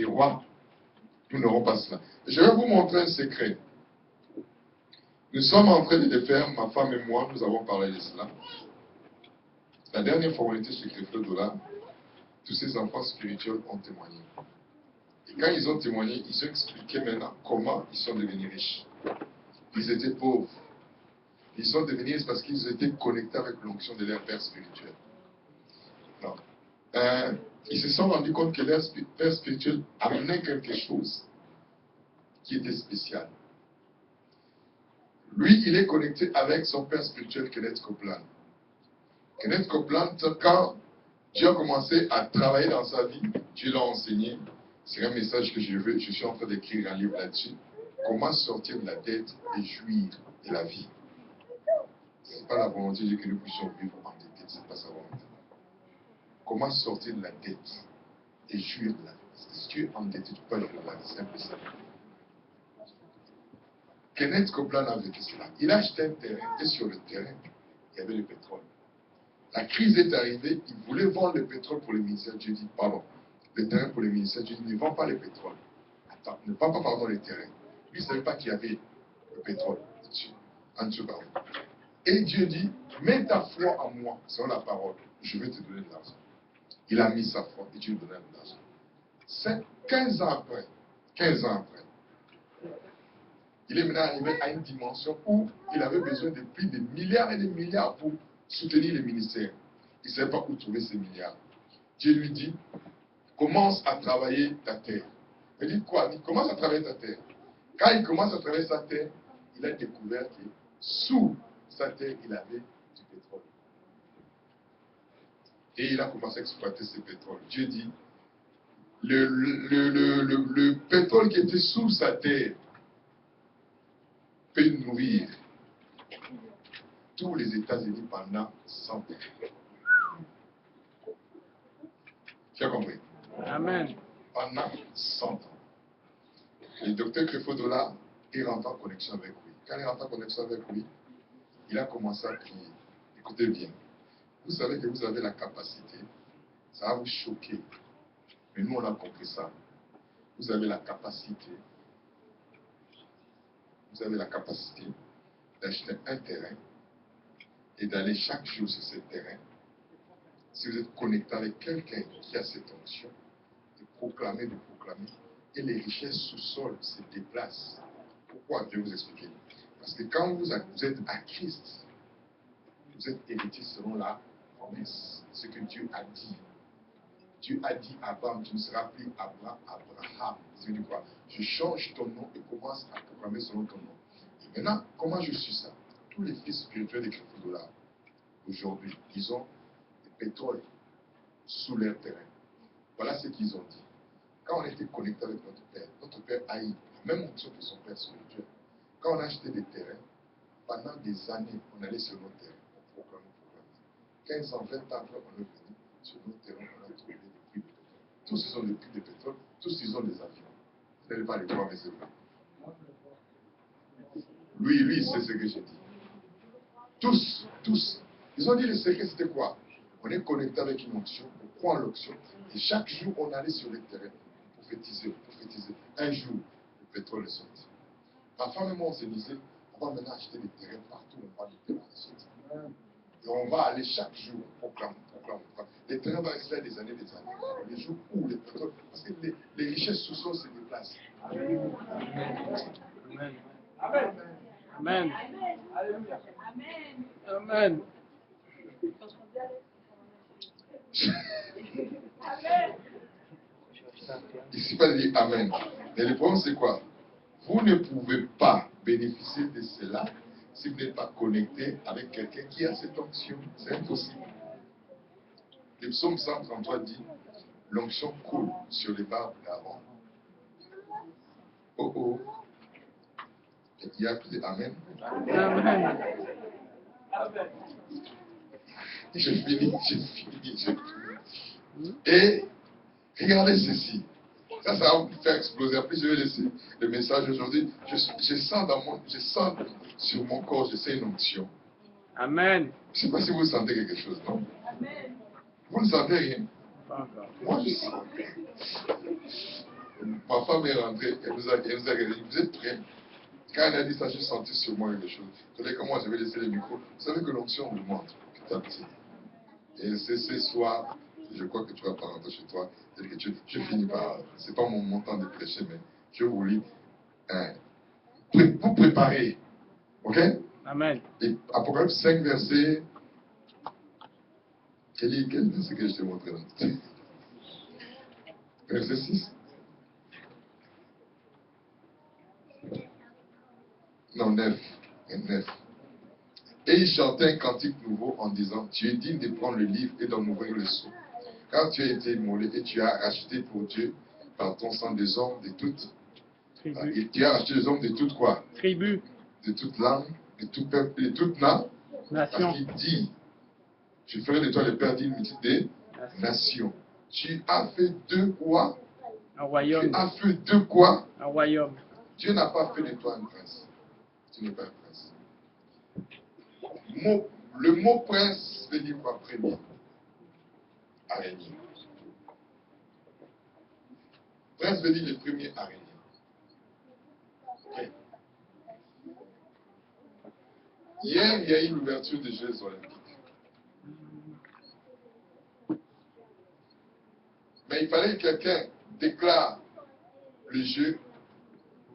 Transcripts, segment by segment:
les rois, nous n'aurons pas cela. Je vais vous montrer un secret. Nous sommes en train de le faire, ma femme et moi, nous avons parlé de cela. La dernière fois où on était chez Creflo Dollar, tous ces enfants spirituels ont témoigné. Et quand ils ont témoigné, ils ont expliqué maintenant comment ils sont devenus riches. Ils étaient pauvres. Ils sont devenus riches parce qu'ils étaient connectés avec l'onction de leur père spirituel. Non. Ils se sont rendus compte que leur père spirituel amenait quelque chose qui était spécial. Lui, il est connecté avec son père spirituel, Kenneth Copeland. Kenneth Copeland, quand Dieu a commencé à travailler dans sa vie, Dieu l'a enseigné. C'est un message que je suis en train d'écrire un livre là-dessus. Comment sortir de la dette et jouir de la vie. Ce n'est pas la volonté de Dieu que nous puissions vivre endettés, ce n'est pas sa volonté. Comment sortir de la dette et jouir de la vie. Parce que si tu es endetté, tu peux pas jouir de la vie. C'est un peu ça. Kenneth Copeland a vécu cela. Il a acheté un terrain et sur le terrain, il y avait le pétrole. La crise est arrivée, il voulait vendre le pétrole pour le ministère. Dieu dit, pardon, le terrain pour le ministère. Dieu dit, ne vends pas le pétrole. Attends, ne vends pas pardon le terrain. Lui, il ne savait pas qu'il y avait le pétrole en dessous. Et Dieu dit, mets ta foi en moi, selon la parole, je vais te donner de l'argent. Il a mis sa foi et Dieu lui donna de l'argent. C'est 15 ans après, il est maintenant arrivé à une dimension où il avait besoin de plus de milliards et de milliards pour soutenir le ministère. Il ne savait pas où trouver ces milliards. Dieu lui dit, commence à travailler ta terre. Il dit quoi? Il dit, commence à travailler ta terre. Quand il commence à travailler sa terre, il a découvert que sous sa terre, il avait du pétrole. Et il a commencé à exploiter ce pétrole. Dieu dit, le pétrole qui était sous sa terre peut nourrir tous les États-Unis pendant 100 ans. Tu as compris? Amen. Pendant 100 ans. Le docteur Creflo Dollar est rentré en connexion avec lui. Quand il est rentré en connexion avec lui, il a commencé à prier. Écoutez bien. Vous savez que vous avez la capacité, ça va vous choquer. Mais nous, on a compris ça. Vous avez la capacité d'acheter un terrain et d'aller chaque jour sur ce terrain. Si vous êtes connecté avec quelqu'un qui a cette onction, de proclamer, et les richesses sous-sol se déplacent. Pourquoi? Je vais vous expliquer. Parce que quand vous êtes à Christ, vous êtes héritier selon la promesse, ce que Dieu a dit. Dieu a dit à Abraham, tu ne seras plus Abraham. C'est dire quoi? Je change ton nom et commence à proclamer selon ton nom. Et maintenant, comment je suis ça? Tous les fils spirituels des Creflo Dollar, aujourd'hui, ils ont du pétrole sous leur terrain. Voilà ce qu'ils ont dit. Quand on était connecté avec notre Père a eu la même onction que son Père spirituel. Quand on a acheté des terrains, pendant des années, on allait sur nos terrains pour proclamer. 15 ans, 20 ans après, on est venu sur nos terrains, on a trouvé des puits de pétrole. Tous ils ont des puits de pétrole, tous ils ont des avions. Vous n'allez pas les croire, mais c'est vrai. Lui, il sait ce que j'ai dit. Tous. Ils ont dit le secret, c'était quoi? On est connecté avec une onction, on prend l'onction, et chaque jour, on allait sur les terrains, prophétiser. Un jour, le pétrole est sorti. Ma femme et moi, on se disait, on va maintenant acheter des terrains partout, on va les terrains sortir. Et on va aller chaque jour, proclame. Les terrains vont rester là des années. Les jours où les pétroles, parce que les richesses sous-sol se déplacent. Amen. Amen. Amen. Ici, pas dire Amen. Mais le problème, c'est quoi? Vous ne pouvez pas bénéficier de cela si vous n'êtes pas connecté avec quelqu'un qui a cette onction. C'est impossible. Le psaume 133 dit, l'onction coule sur les barbes d'Aaron. Oh. Il y a plus Amen. Amen. Je finis. Et regardez ceci. Ça va vous faire exploser. Après, je vais laisser le message aujourd'hui. Je sens sur mon corps, je sais une onction. Amen. Je ne sais pas si vous sentez quelque chose, non? Amen. Vous ne sentez rien? Pas encore. Moi, je sens. Ma femme est rentrée, elle nous a dit, vous êtes prêts? Quand elle a dit ça, j'ai senti sur moi quelque chose. Je disais, comment je vais laisser le micro? Vous savez que l'onction vous montre petit à petit. Et c'est ce soir, je crois que tu vas pas rentrer chez toi. Que je finis par, c'est pas mon temps de prêcher, mais je voulais vous préparer. Ok? Amen. Et Apocalypse 5, verset. Quel verset que je t'ai montré là? Verset 6. Non, 9. 9. Et il chantait un cantique nouveau en disant, tu es digne de prendre le livre et d'en ouvrir le sceau. Car tu as été immolé et tu as racheté pour Dieu par ton sang des hommes de toutes. Et tu as racheté les hommes de toutes quoi? Tribu. De toute langue, de tout peuple, de toute nation. Parce qu'il dit, je ferai de toi le père d'une multitude de nations. Tu as fait de quoi? Un royaume. Tu as fait de quoi? Un royaume. Dieu n'a pas fait de toi un prince. Tu n'es pas un prince. Le mot prince veut dire quoi? Premier. Araignée. Prince veut dire le premier araignée. Okay. Hier, il y a eu l'ouverture des Jeux Olympiques. Mais il fallait que quelqu'un déclare le jeu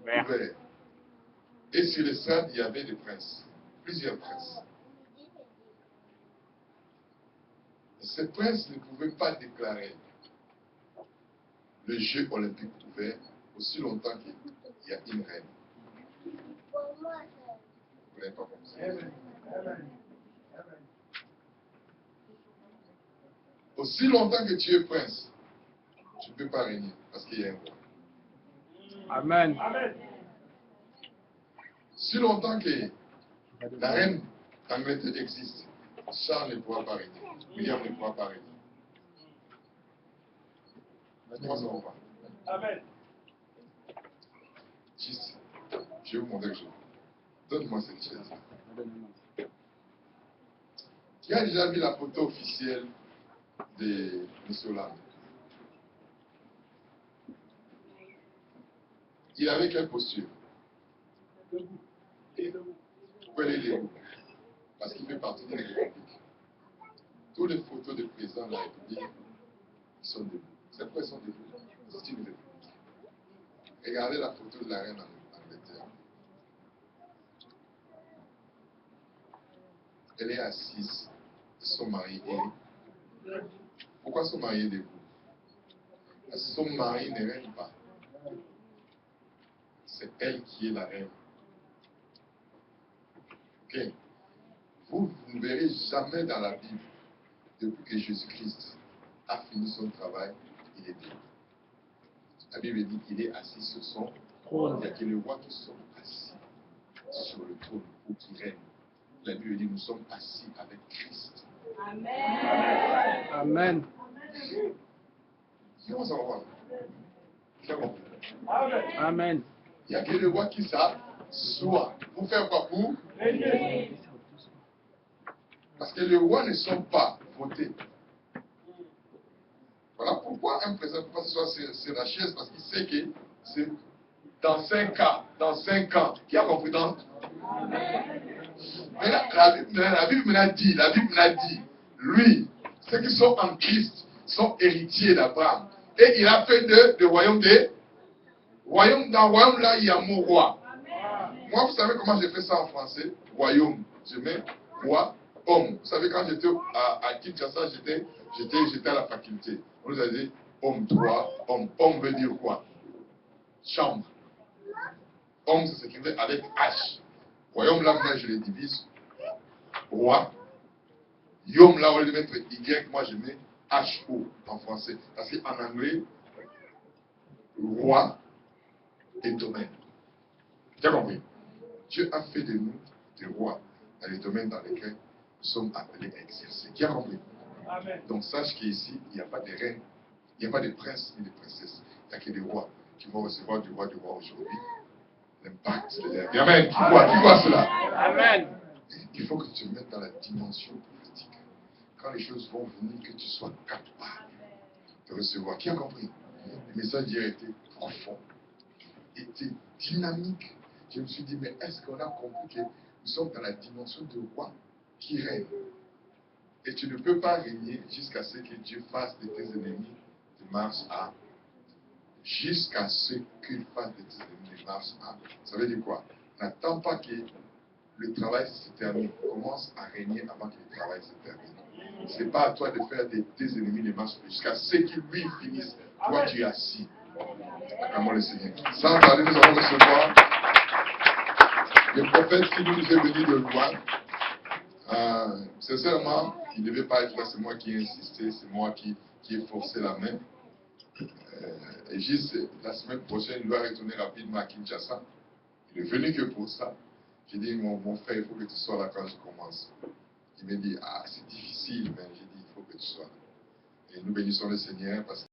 ouvert. Et sur le stade, il y avait des princes. Plusieurs princes. Et ces princes ne pouvaient pas déclarer le jeu olympique ouvert aussi longtemps qu'il y a une reine. Vous n'avez pas compris. Aussi longtemps que tu es prince, tu ne peux pas régner parce qu'il y a un roi. Amen. Si longtemps que la reine d'Angleterre existe, Charles ne pourra pas régner. William ne pourra pas régner. Comment ça va pas? Amen. Juste, je vais vous montrer quelque chose. Donne-moi cette chaise. Tu as déjà vu la photo officielle de M. Hollande? Il avait quelle posture? Pourquoi il est debout? Parce qu'il fait partie de la République. Toutes les photos des présidents de la République, ils sont debout. C'est pourquoi ils sont debout? C'est une république. Regardez la photo de la reine d'Angleterre. Elle est assise. Son mari est. Pourquoi son mari est debout? Parce que son mari ne règne pas. C'est elle qui est la reine. Ok? Vous ne verrez jamais dans la Bible, depuis que Jésus-Christ a fini son travail, il est debout. La Bible dit qu'il est assis sur son trône. Il y a que les rois qui sont assis sur le trône ou qui règnent. La Bible dit nous sommes assis avec Christ. Amen. Amen. Comment ça va voir? Amen. Il n'y a que les rois qui s'assoient. Pour faire quoi? Pour régner. Parce que les rois ne sont pas votés. Voilà pourquoi un président ne peut pas s'asseoir sur la chaise, parce qu'il sait que c'est dans 5 ans, qui a compris dans. Mais la Bible me l'a dit, lui, ceux qui sont en Christ sont héritiers d'Abraham. Et il a fait de royaume des royaume. Dans le royaume là, il y a mon roi. Moi, vous savez comment j'ai fait ça en français? Royaume. Je mets roi, homme. Vous savez, quand j'étais à Kinshasa, j'étais à la faculté. On nous a dit homme, droit, homme. Homme veut dire quoi? Chambre. Homme, ça s'écrivait avec H. Royaume là, moi, je les divise. Roi. Yom là, au lieu de mettre Y, moi, je mets H-O en français. Parce qu'en anglais, roi et domaine. Tu as compris? Dieu a fait de nous des rois dans les domaines dans lesquels nous sommes appelés à exercer. Qui a compris? Amen. Donc sache qu'ici, il n'y a pas de reines, il n'y a pas de princes ni de princesses. Il n'y a que des rois qui vont recevoir du roi aujourd'hui l'impact de leur vie. Amen. Qui voit cela? Amen. Il faut que tu te mettes dans la dimension prophétique. Quand les choses vont venir, que tu sois capable de recevoir. Qui a compris? Le message hier était profond. dynamique. Je me suis dit, mais est-ce qu'on a compris que nous sommes dans la dimension de roi qui règne? Et tu ne peux pas régner jusqu'à ce que Dieu fasse de tes ennemis de marche à. Jusqu'à ce qu'il fasse de tes ennemis de marche à. Ça veut dire quoi? N'attends pas que le travail se termine. Commence à régner avant que le travail se termine. Ce n'est pas à toi de faire de tes ennemis de marche jusqu'à ce qu'ils lui finissent. Toi, tu es assis. Acclamons le Seigneur. Sans tarder, nous allons recevoir le prophète qui nous est venu de loin. Sincèrement, il ne devait pas être là, c'est moi qui ai insisté, c'est moi qui ai forcé la main. Et juste la semaine prochaine, il doit retourner rapidement à Kinshasa. Il est venu que pour ça. J'ai dit, mon frère, il faut que tu sois là quand je commence. Il m'a dit, ah, c'est difficile, mais j'ai dit, il faut que tu sois là. Et nous bénissons le Seigneur parce que